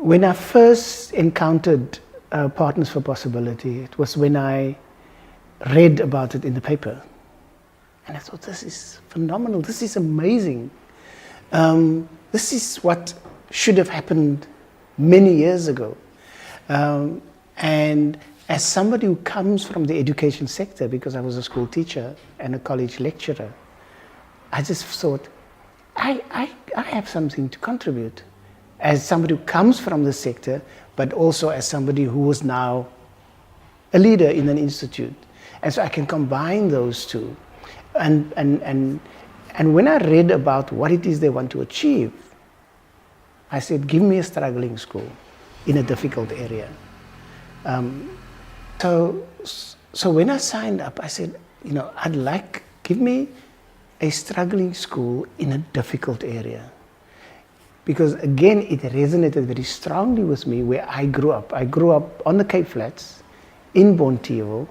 When I first encountered Partners for Possibility, it was when I read about it in the paper. And I thought, this is phenomenal, this is amazing. This is what should have happened many years ago. And as somebody who comes from the education sector, because I was a school teacher and a college lecturer, I just thought, I have something to contribute. As somebody who comes from the sector, but also as somebody who is now a leader in an institute. And so I can combine those two. And when I read about what it is they want to achieve, I said, give me a struggling school in a difficult area. So when I signed up, I said, give me a struggling school in a difficult area. Because again, it resonated very strongly with me where I grew up. I grew up on the Cape Flats in Bonteheuwel,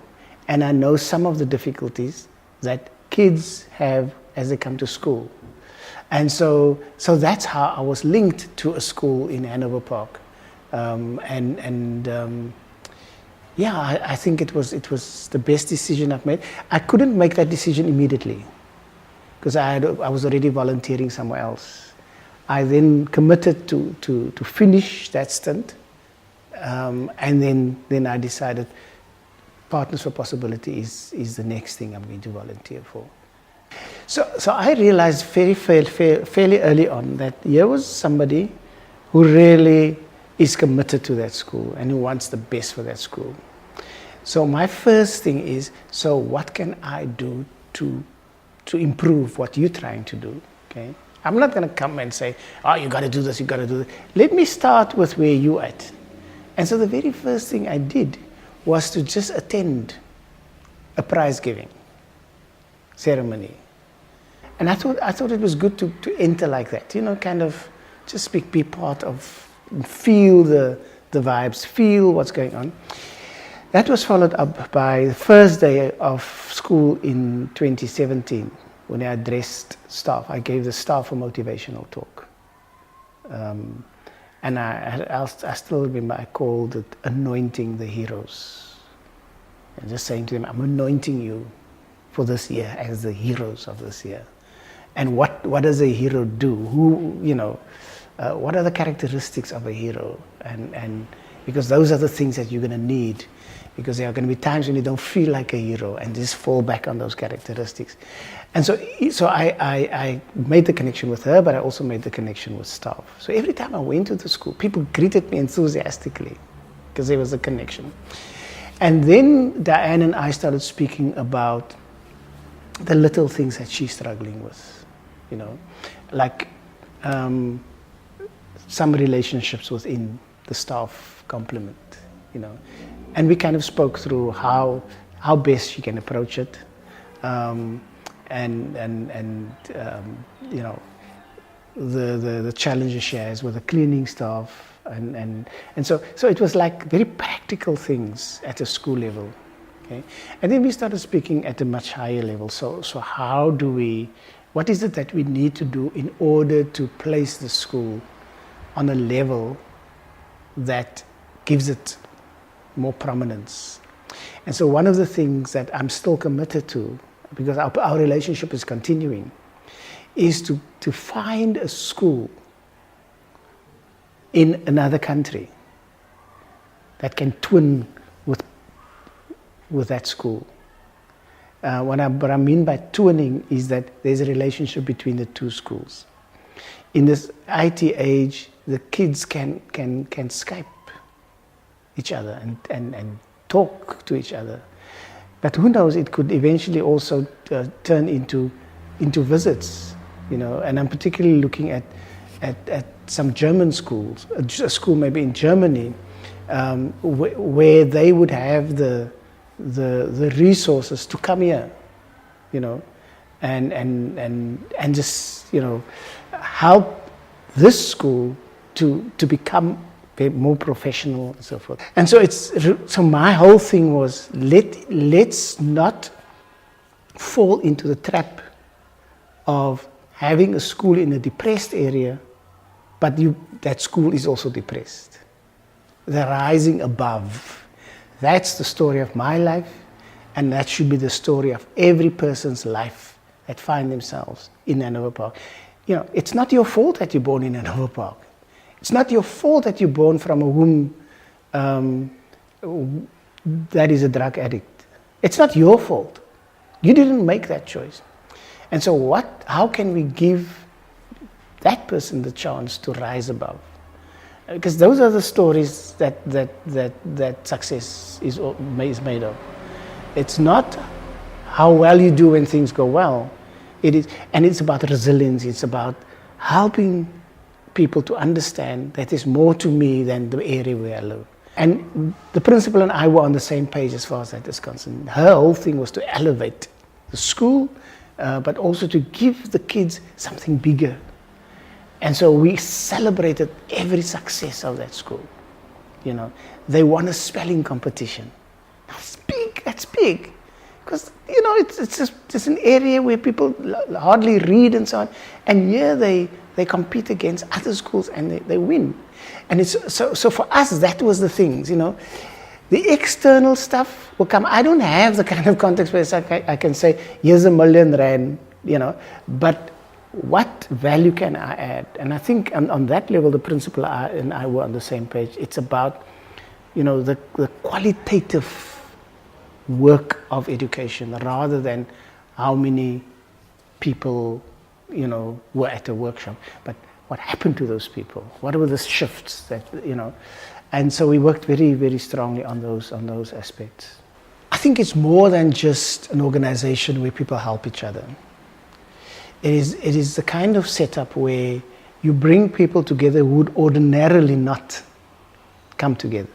and I know some of the difficulties that kids have as they come to school. And so that's how I was linked to a school in Hanover Park. I think it was the best decision I've made. I couldn't make that decision immediately because I was already volunteering somewhere else. I then committed to finish that stint, and then I decided Partners for Possibility is the next thing I'm going to volunteer for. So I realized fairly early on that here was somebody who really is committed to that school and who wants the best for that school. So my first thing is, so what can I do to improve what you're trying to do? Okay? I'm not going to come and say, oh, you got to do this, you got to do that. Let me start with where you're at. And so the very first thing I did was to just attend a prize giving ceremony. And I thought it was good to enter like that, kind of just be part of, feel the vibes, feel what's going on. That was followed up by the first day of school in 2017. When I addressed staff, I gave the staff a motivational talk. And I still remember I called it Anointing the Heroes. And just saying to them, I'm anointing you for this year as the heroes of this year. And what does a hero do? What are the characteristics of a hero? And because those are the things that you're going to need. Because there are going to be times when you don't feel like a hero and just fall back on those characteristics. And so I made the connection with her, but I also made the connection with staff. So every time I went to the school, people greeted me enthusiastically because there was a connection. And then Diane and I started speaking about the little things that she's struggling with, like some relationships within the staff complement, And we kind of spoke through how best she can approach it, the challenges she has with the cleaning staff, and so it was like very practical things at a school level, okay. And then we started speaking at a much higher level. So what is it that we need to do in order to place the school on a level that gives it more prominence? And so one of the things that I'm still committed to, because our relationship is continuing, is to find a school in another country that can twin with that school. What I mean by twinning is that there's a relationship between the two schools. In this IT age, the kids can Skype each other and talk to each other. But who knows, it could eventually also turn into visits, and I'm particularly looking at some German schools, a school maybe in Germany, where they would have the resources to come here, and just, help this school to become more professional and so forth. And so my whole thing was, let's not fall into the trap of having a school in a depressed area But that school is also depressed. The rising above. That's the story of my life, and that should be the story of every person's life that find themselves in Hanover Park. You know, it's not your fault that you're born in Hanover Park. It's not your fault that you're born from a womb that is a drug addict. It's not your fault. You didn't make that choice. And so how can we give that person the chance to rise above? Because those are the stories that success is made of. It's not how well you do when things go well. It's about resilience. It's about helping people to understand that there's more to me than the area where I live. And the principal and I were on the same page as far as that is concerned. Her whole thing was to elevate the school, but also to give the kids something bigger. And so we celebrated every success of that school. You know, they won a spelling competition. That's big. Because, you know, it's just an area where people hardly read and so on. And here they compete against other schools and they win. And so for us, that was the things, you know. The external stuff will come. I don't have the kind of context where I can say, here's R1 million, you know, but what value can I add? And I think on that level, the principal and I were on the same page. It's about, you know, the qualitative work of education rather than how many people, you know, were at a workshop. But what happened to those people? What were the shifts that, you know? And so we worked very, very strongly on those aspects. I think it's more than just an organization where people help each other. It is the kind of setup where you bring people together who would ordinarily not come together.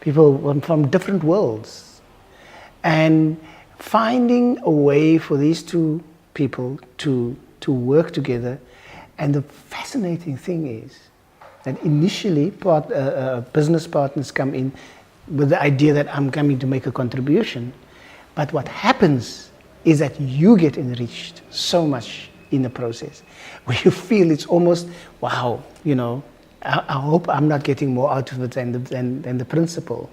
People from different worlds. And finding a way for these two people to work together. And the fascinating thing is that initially business partners come in with the idea that I'm coming to make a contribution. But what happens is that you get enriched so much in the process, where you feel it's almost, wow, you know, I hope I'm not getting more out of it than the principal.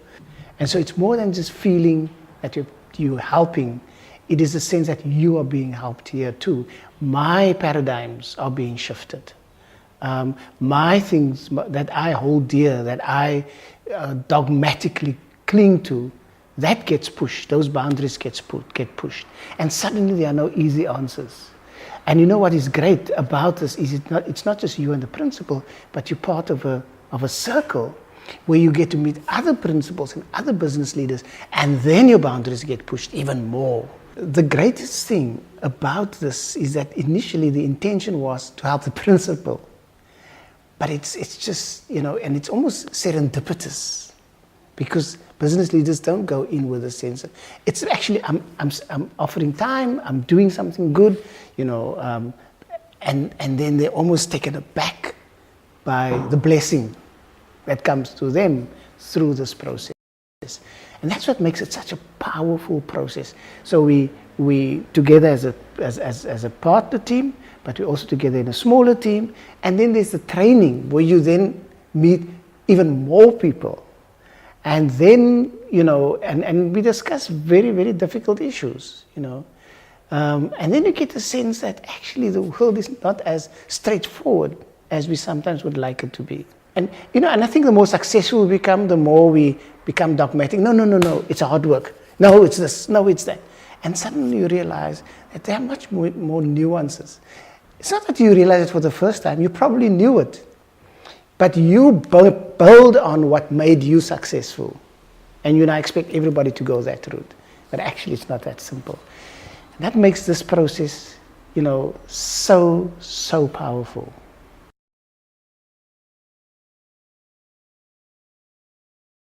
And so it's more than just feeling that you're helping. It is the sense that you are being helped here too. My paradigms are being shifted. My things that I hold dear, that I dogmatically cling to, that gets pushed. Those boundaries get pushed. And suddenly there are no easy answers. And you know what is great about this is it's not just you and the principal, but you're part of a circle where you get to meet other principals and other business leaders, and then your boundaries get pushed even more. The greatest thing about this is that initially the intention was to help the principal, but it's just, you know, and it's almost serendipitous, because business leaders don't go in with a sense of, it's actually I'm offering time, I'm doing something good, you know, and then they're almost taken aback by the blessing that comes to them through this process. And that's what makes it such a powerful process. So we together as a partner team, but we're also together in a smaller team. And then there's the training where you then meet even more people. And then, you know, and we discuss very, very difficult issues, you know. And then you get the sense that actually the world is not as straightforward as we sometimes would like it to be. And, you know, and I think the more successful we become, the more we become dogmatic. No, it's hard work. No, it's this. No, it's that. And suddenly you realize that there are much more nuances. It's not that you realize it for the first time. You probably knew it. But you build on what made you successful. And you now expect everybody to go that route. But actually it's not that simple. And that makes this process, you know, so powerful.